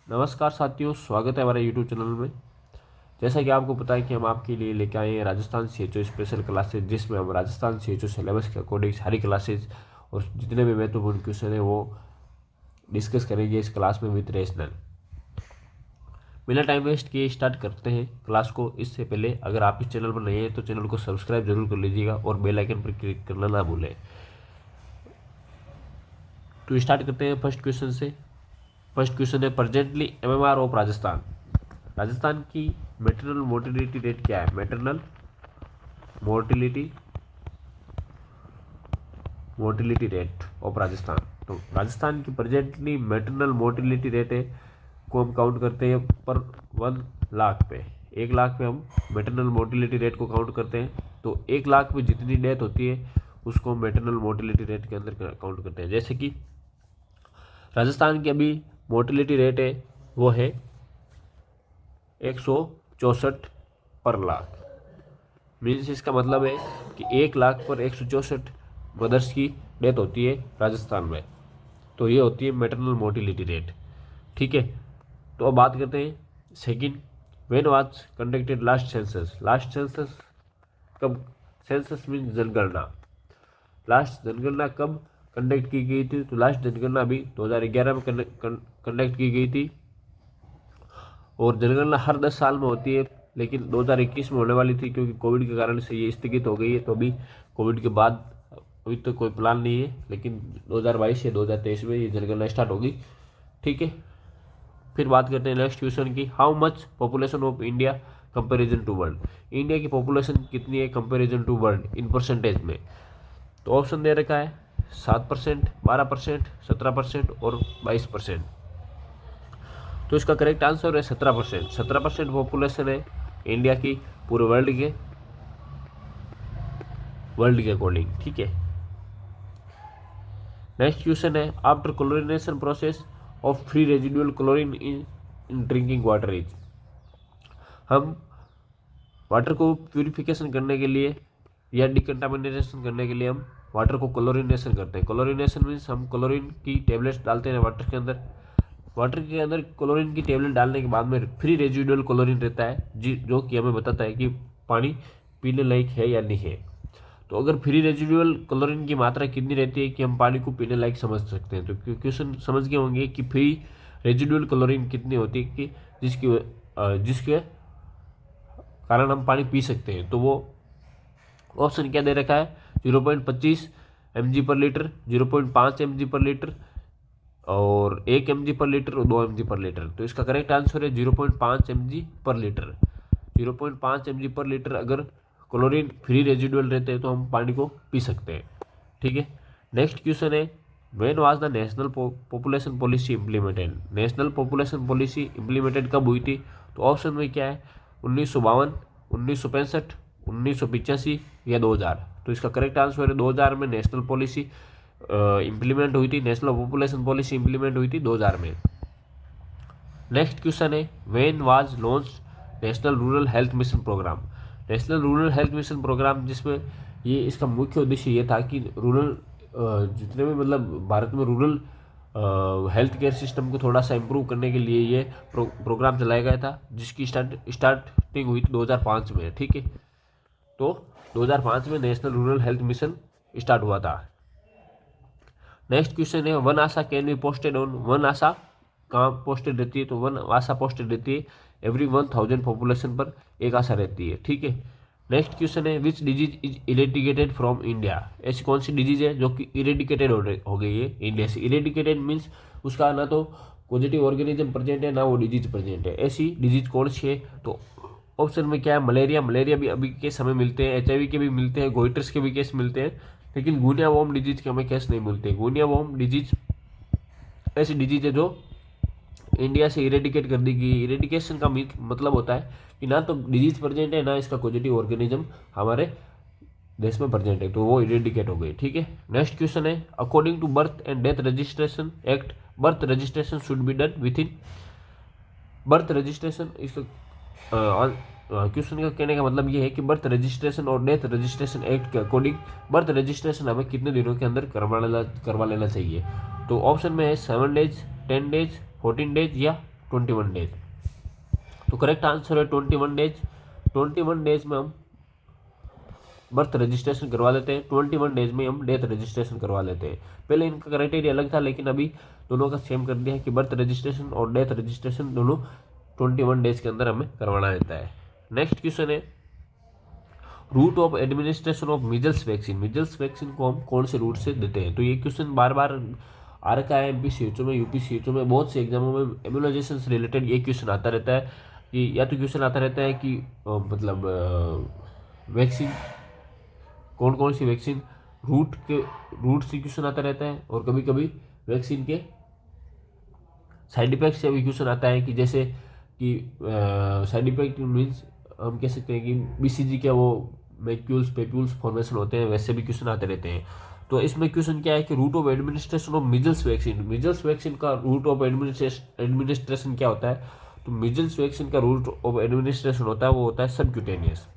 नमस्कार साथियों, स्वागत है हमारे YouTube चैनल में। जैसा कि आपको पता है कि हम आपके लिए लेके आए हैं राजस्थान CHO स्पेशल क्लासेज, जिसमें हम राजस्थान CHO सिलेबस के अकॉर्डिंग सारी क्लासेज और जितने भी महत्वपूर्ण क्वेश्चन है वो डिस्कस करेंगे इस क्लास में विद रेशनल। बिना टाइम वेस्ट किए स्टार्ट करते हैं क्लास को। इससे पहले अगर आप इस चैनल पर नए हैं तो चैनल को सब्सक्राइब जरूर कर लीजिएगा और बेल आइकन पर क्लिक करना ना भूलें। तो स्टार्ट करते हैं फर्स्ट क्वेश्चन से। फर्स्ट क्वेश्चन है, presently MMR of Rajasthan. Rajasthan की मैटरनल मोर्टिलिटी रेट क्या है? Maternal mortality rate of Rajasthan. तो राजस्थान की प्रेजेंटली मैटरनल मोर्टिलिटी रेट है को हम काउंट करते हैं पर 1 लाख पे। 1 लाख पे हम मैटरनल मोर्टिलिटी रेट को काउंट करते हैं। तो 1 लाख पे जितनी डेथ होती है उसको हम मैटरनल मोर्टिलिटी रेट के अंदर काउंट करते हैं। जैसे कि राजस्थान की अभी मोर्टिलिटी रेट है वो है 164 पर लाख। मीन्स इसका मतलब है कि 1 लाख पर 164 मदर्स की डेथ होती है राजस्थान में। तो ये होती है मैटरनल मोर्टिलिटी रेट। ठीक है, तो अब बात करते हैं second, when was conducted last census. Last census कब? सेंसस मीन्स जनगणना। लास्ट जनगणना कब कंडक्ट की गई थी? तो लास्ट जनगणना अभी 2011 में कंडक्ट की गई थी। और जनगणना हर 10 साल में होती है, लेकिन 2021 में होने वाली थी क्योंकि कोविड के कारण से ये स्थगित हो गई है। तो अभी कोविड के बाद अभी तो कोई प्लान नहीं है, लेकिन 2022 या 2023 में ये जनगणना स्टार्ट होगी। ठीक है, फिर बात करते हैं नेक्स्ट क्वेश्चन की, how much population of India comparison to world. India की पॉपुलेशन कितनी है comparison to world in percentage में? तो ऑप्शन दे रखा है 7%, 12%, 17% और 22%। तो इसका करेक्ट आंसर है 17%। 17% पॉपुलेशन है इंडिया की पूरे वर्ल्ड के अकॉर्डिंग। ठीक है, नेक्स्ट क्वेश्चन है, after chlorination process of free residual chlorine in drinking water is. हम वाटर को प्यूरिफिकेशन करने के लिए या डिकंटामिनेशन करने के लिए हम वाटर को क्लोरिनेशन करते हैं। क्लोरिनेशन मीन्स हम क्लोरीन की टेबलेट्स डालते हैं वाटर के अंदर। वाटर के अंदर क्लोरीन की टेबलेट डालने के बाद में फ्री रेजिडुअल क्लोरीन रहता है जो कि हमें बताता है कि पानी पीने लायक है या नहीं है। तो अगर फ्री रेजिडुअल क्लोरीन की मात्रा कितनी रहती है कि हम पानी को पीने लायक समझ सकते हैं? तो क्वेश्चन समझ गए होंगे कि फ्री रेजिडुअल क्लोरीन कितनी होती है कि जिसके कारण हम पानी पी सकते हैं। तो वो ऑप्शन क्या दे रखा है? 0.25 mg पर लीटर, 0.5 mg पर लीटर और 1 mg पर लीटर और 2 mg पर लीटर। तो इसका करेक्ट आंसर है 0.5 mg पर लीटर। 0.5 mg पर लीटर अगर क्लोरीन फ्री रेजिडुअल रहते हैं तो हम पानी को पी सकते हैं। ठीक है, नेक्स्ट क्वेश्चन है, when was the national population policy implemented. National population policy implemented कब हुई थी? तो ऑप्शन में क्या है? 1952, 1965, 1985 या 2000। तो इसका करेक्ट आंसर है 2000 में नेशनल पॉलिसी इम्प्लीमेंट हुई थी। नेशनल पॉपुलेशन पॉलिसी इम्प्लीमेंट हुई थी 2000 में। नेक्स्ट क्वेश्चन है, when was launch national rural health mission programme. National rural health mission programme, जिसमें ये इसका मुख्य उद्देश्य ये था कि रूरल जितने भी मतलब भारत में रूरल हेल्थ केयर सिस्टम को थोड़ा सा इम्प्रूव करने के लिए ये प्रोग्राम चलाया गया था, जिसकी स्टार्टिंग हुई थी 2005 में। ठीक है, तो 2005 में national rural health mission start हुआ था। नेक्स्ट क्वेश्चन है, one ASHA can be posted on. One ASHA कहाँ पोस्टेड रहती है? तो वन आशा पोस्टेड रहती है एवरी 1000 पॉपुलेशन पर एक आशा रहती है। ठीक है, नेक्स्ट क्वेश्चन है, which disease is eradicated from India. ऐसी कौन सी डिजीज है जो कि इरेडिकेटेड हो गई है इंडिया से? इरेडिकेटेड मीन्स उसका ना तो पॉजिटिव ऑर्गेनिज्म प्रेजेंट है ना वो डिजीज प्रेजेंट है। ऐसी डिजीज कौन सी है? तो ऑप्शन में क्या है? मलेरिया। मलेरिया भी अभी के समय मिलते हैं, HIV के भी मिलते हैं, गोइटर्स के भी केस मिलते हैं, लेकिन गुनिया वॉर्म डिजीज के हमें केस नहीं मिलते। गुनिया वॉर्म डिजीज ऐसी डिजीज है जो इंडिया से इरेडिकेट कर दी गई। इरेडिकेशन का मतलब होता है कि ना तो डिजीज प्रेजेंट है ना इसका पॉजिटिव ऑर्गेनिज्म हमारे देश में प्रेजेंट है, तो वो इरेडिकेट हो गई। ठीक है, नेक्स्ट क्वेश्चन है, according to birth and death registration act, birth registration should be done within. Birth registration, इसका क्वेश्चन का कहने का मतलब ये है कि बर्थ रजिस्ट्रेशन और डेथ रजिस्ट्रेशन एक्ट के अकॉर्डिंग बर्थ रजिस्ट्रेशन हमें कितने दिनों के अंदर करवा लेना चाहिए? तो ऑप्शन में है 7 डेज, 10 डेज, 14 डेज या 21 डेज। तो करेक्ट आंसर है 21 डेज। 21 डेज में हम बर्थ रजिस्ट्रेशन करवा लेते हैं, 21 डेज में हम डेथ रजिस्ट्रेशन करवा लेते हैं। पहले इनका क्राइटेरिया अलग था, लेकिन अभी दोनों का सेम कर दिया है कि बर्थ रजिस्ट्रेशन और डेथ रजिस्ट्रेशन दोनों 21 डेज के अंदर हमें करवाना रहता है। नेक्स्ट क्वेश्चन है route of administration of measles vaccine. Measles vaccine को हम कौन से रूट से देते हैं? तो ये क्वेश्चन बार बार आ रखा है एमपीसीएचओ में, यूपीसीएचओ में, बहुत से एग्जामों में इम्यूनाइजेशन से रिलेटेड ये क्वेश्चन आता रहता है कि या तो क्वेश्चन आता रहता है कि मतलब वैक्सीन कौन कौन सी वैक्सीन रूट से क्वेश्चन आता रहता है, और कभी कभी वैक्सीन के साइड इफेक्ट से भी क्वेश्चन आता है कि जैसे कि साइड इफेक्ट मीन्स हम कह सकते हैं कि बीसीजी के वो मैक्यूल्स पेप्यूल्स फॉर्मेशन होते हैं, वैसे भी क्वेश्चन आते रहते हैं। तो इसमें क्वेश्चन क्या है कि route of administration of measles vaccine. Measles vaccine का रूट ऑफ एडमिनिस्ट्रेशन क्या होता है? तो मिजल्स वैक्सीन का रूट ऑफ एडमिनिस्ट्रेशन होता है वो होता है सबक्यूटेनियस।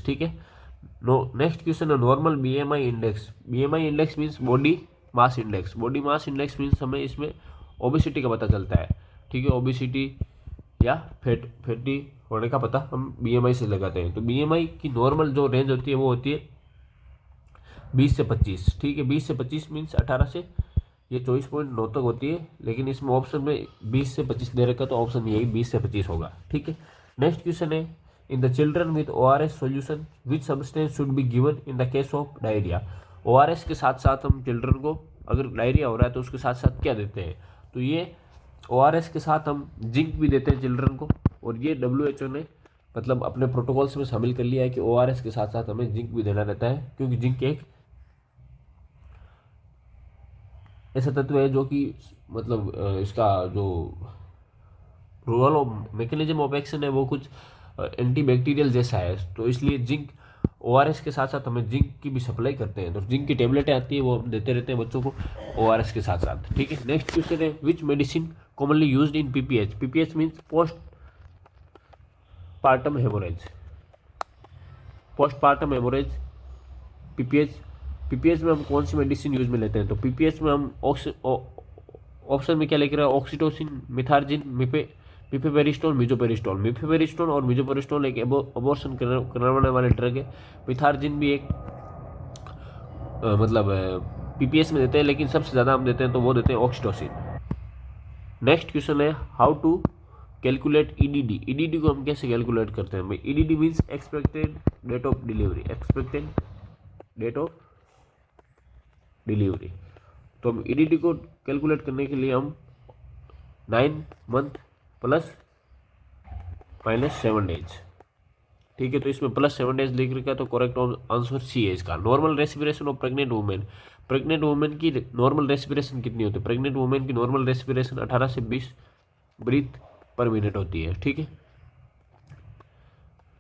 ठीक है। नेक्स्ट क्वेश्चन है normal BMI index. BMI index means body mass index. Body mass index means हमें इसमें ओबेसिटी का पता चलता है। ठीक है, ओबेसिटी या फैटी होने का पता हम बीएमआई से लगाते हैं। तो बीएमआई की नॉर्मल जो रेंज होती है वो होती है 20 से 25। ठीक है, 20 से 25 मीन्स 18 से ये 24.9 तक होती है, लेकिन इसमें ऑप्शन में 20 से 25 दे रखा, तो ऑप्शन यही 20 से 25 होगा। ठीक है। नेक्स्ट क्वेश्चन है in the children with ORS solution which substance should be given in the case of diarrhoea. ORS के साथ साथ हम चिल्ड्रन को अगर डायरिया हो रहा है तो उसके साथ साथ क्या देते हैं? तो ये ORS के साथ हम जिंक भी देते हैं चिल्ड्रन को, और ये WHO ने मतलब अपने प्रोटोकॉल्स में शामिल कर लिया है कि ORS के साथ साथ हमें जिंक भी देना रहता है, क्योंकि जिंक एक ऐसा तत्व है जो कि मतलब इसका जो role of mechanism of action है वो कुछ एंटीबैक्टीरियल जैसा है। तो इसलिए जिंक ORS के साथ साथ हमें जिंक की भी सप्लाई करते हैं। तो जिंक की टेबलेटें आती है वो हम देते रहते हैं बच्चों को ORS के साथ साथ। ठीक है। नेक्स्ट क्वेश्चन है which medicine commonly used in PPH। PPH means post partum haemorrhage. Post partum haemorrhage PPH में हम कौन सी मेडिसिन यूज में लेते हैं? तो PPH में हम ऑप्शन में क्या लिख रहा है? Oxytocin, Methergine, मिफेपेरिस्टोन, मिजोपेरिस्टोन। मिफेपेरिस्टोन और मिजोपेरिस्टोन एक अबॉर्शन करवाने वाले ड्रग है। मिथार्जिन भी एक मतलब PPH में देते हैं, लेकिन सबसे ज़्यादा हम देते हैं तो वो देते हैं ऑक्सीटोसिन। नेक्स्ट क्वेश्चन है how to calculate EDD। EDD को हम कैसे कैलकुलेट करते हैं? भाई EDD means expected date of delivery. Expected date of delivery. तो हम EDD को कैलकुलेट करने के लिए हम 9 मंथ प्लस माइनस 7 डेज। ठीक है, तो इसमें प्लस 7 डेज लिख रखा है, तो करेक्ट आंसर सी है इसका। Normal respiration of pregnant women. Pregnant women की नॉर्मल रेस्पिरेशन कितनी होती है? प्रेग्नेंट वुमेन की नॉर्मल रेस्पिरेशन 18 से 20 ब्रीथ पर मिनट होती है। ठीक है,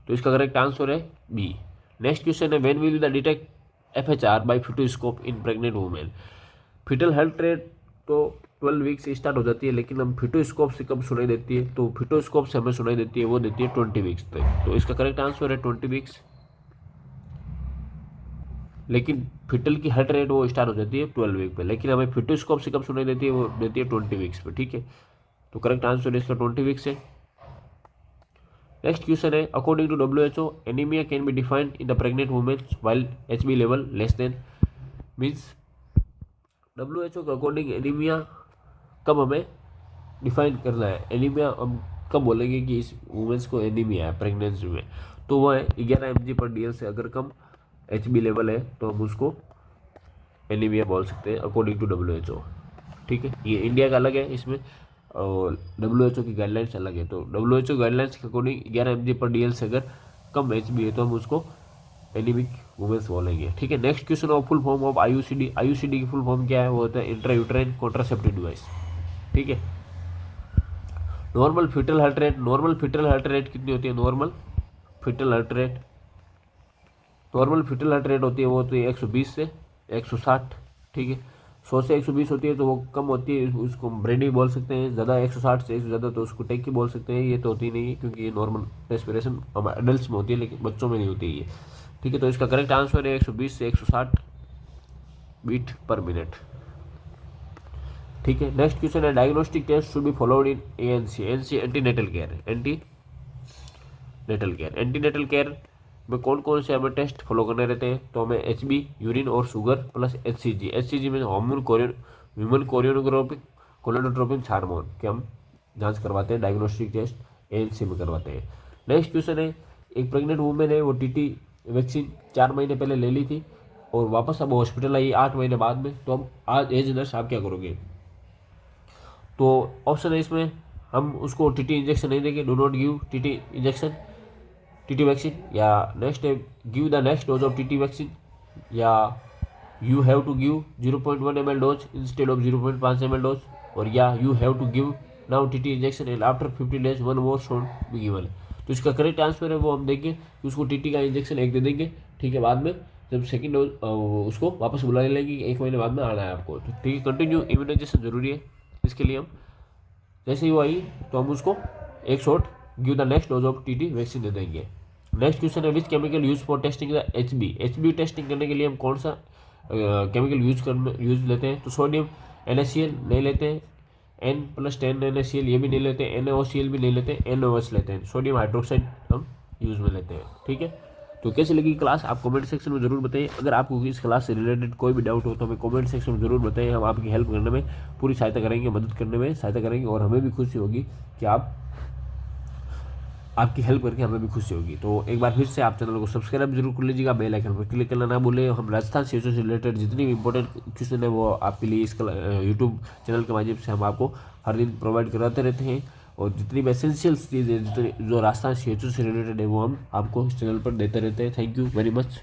तो इसका करेक्ट आंसर है बी। नेक्स्ट क्वेश्चन है when will the detect FHR by fetoscope in pregnant women. Fetal health rate तो 12 वीक से स्टार्ट हो जाती है, लेकिन हम फिटोस्कोप से कब सुनाई देती है? तो फिटोस्कोप से हमें सुनाई देती है, वो देती है 20 वीक्स तक। तो इसका करेक्ट आंसर है 20 वीक्स। लेकिन फिटल की हार्ट रेट वो स्टार्ट हो जाती है 12 वीक पे, लेकिन हमें फिटोस्कोप से कब सुनाई देती है? वो देती है 20 वीक्स पे। ठीक है, तो करेक्ट आंसर इसका 20 वीक्स है। नेक्स्ट क्वेश्चन है according to WHO anaemia can be defined in the pregnant women while HB level less than. Means WHO के अकॉर्डिंग एनीमिया कब हमें डिफाइन करना है? एनीमिया हम कब बोलेंगे कि इस वुमेन्स को एनीमिया है प्रेगनेंसी में? तो वो है 11 mg/dl से अगर कम HB लेवल है तो हम उसको एनीमिया बोल सकते हैं अकॉर्डिंग टू WHO। ठीक है, ये इंडिया का अलग है इसमें, और WHO की गाइडलाइंस अलग है। तो WHO गाइडलाइंस के अकॉर्डिंग 11 mg/dl से अगर कम HB है तो हम उसको एनीमिक वुमेन्स बोलेंगे। ठीक है, next question of full form of IUCD। IUCD की फुल फॉर्म क्या है? वो होता है इंट्रायूट्राइन कॉन्ट्रासेप्टिव डिवाइस। ठीक है, normal fetal heart rate. Normal fetal heart rate कितनी होती है? नॉर्मल फिटल हार्ट रेट होती है वो तो 120 से 160। ठीक है, 100 से 120 होती है तो वो कम होती है, उसको ब्रेडी बोल सकते हैं। ज़्यादा 160 से 100 ज़्यादा तो उसको टेकी बोल सकते हैं। ये तो होती नहीं है क्योंकि ये नॉर्मल रेस्पिरेशन एडल्ट में होती है, लेकिन बच्चों में नहीं होती है। ठीक है, तो इसका करेक्ट आंसर है 120 से 160 बीट पर मिनट। ठीक है। नेक्स्ट क्वेश्चन है diagnostic test should be followed in ANC. ANC antenatal care, antenatal care में कौन कौन से हमें टेस्ट फॉलो करने रहते हैं, तो हमें एचबी, यूरिन और शुगर प्लस एचसीजी। एचसीजी में ह्यूमन कोरियोनोट्रोपिक हार्मोन के हम जांच करवाते हैं, डायग्नोस्टिक टेस्ट एएनसी में करवाते हैं। नेक्स्ट क्वेश्चन है, एक प्रेग्नेंट वुमेन है, वो टीटी वैक्सीन 4 महीने पहले ले ली थी और वापस अब हॉस्पिटल आई 8 महीने बाद में, तो हम आज एज नर्स आप क्या करोगे। तो ऑप्शन है इसमें, हम उसको टीटी इंजेक्शन नहीं देंगे, do not give TT injection, TT vaccine, या नेक्स्ट है give the next dose of TT vaccine, या you have to give 0.1 ml dose instead of 0.5 ml dose, और या you have to give now TT injection and after 50 days 1 more should be given. तो इसका correct answer है वो हम देंगे कि उसको टीटी का इंजेक्शन एक दे देंगे, ठीक है। बाद में जब सेकंड डोज उसको वापस बुला लेंगे कि 1 महीने बाद में आना है आपको, तो ठीक है। कंटिन्यू इम्यूनाइजेशन जरूरी है, इसके लिए हम जैसे ही वो आई तो हम उसको एक shot give the next dose of TT vaccine दे देंगे। नेक्स्ट क्वेश्चन है, which chemical use for testing the HB testing करने के लिए हम कौन सा केमिकल यूज लेते हैं, तो सोडियम NaCl नहीं लेते हैं, N+10 NaCl ये भी नहीं लेते हैं, NaOCl भी नहीं लेते हैं, NaOH लेते हैं, सोडियम हाइड्रोक्साइड हम यूज में लेते हैं, ठीक है। तो कैसे लगी क्लास आप कमेंट सेक्शन में जरूर बताइए। अगर आपको इस क्लास से रिलेटेड कोई भी डाउट हो तो हमें कमेंट सेक्शन में जरूर बताइए, हम आपकी हेल्प करने में पूरी सहायता करेंगे, मदद करने में सहायता करेंगे, और हमें भी खुशी होगी कि आपकी हेल्प करके हमें भी खुशी होगी। तो एक बार फिर से आप चैनल को सब्सक्राइब जरूर कर लीजिएगा, बेल आइकन पर क्लिक करना ना भूलें। हम राजस्थान सीएचओ से रिलेटेड जितनी भी इंपॉर्टेंट क्वेश्चन है वो आपके लिए इस यूट्यूब चैनल के माध्यम से हम आपको हर दिन प्रोवाइड कराते रहते हैं, और जितनी भी एसेंशियल्स चीज़ें जो राजस्थान सीएचओ से रिलेटेड है वो हम आपको इस चैनल पर देते रहते हैं। Thank you very much.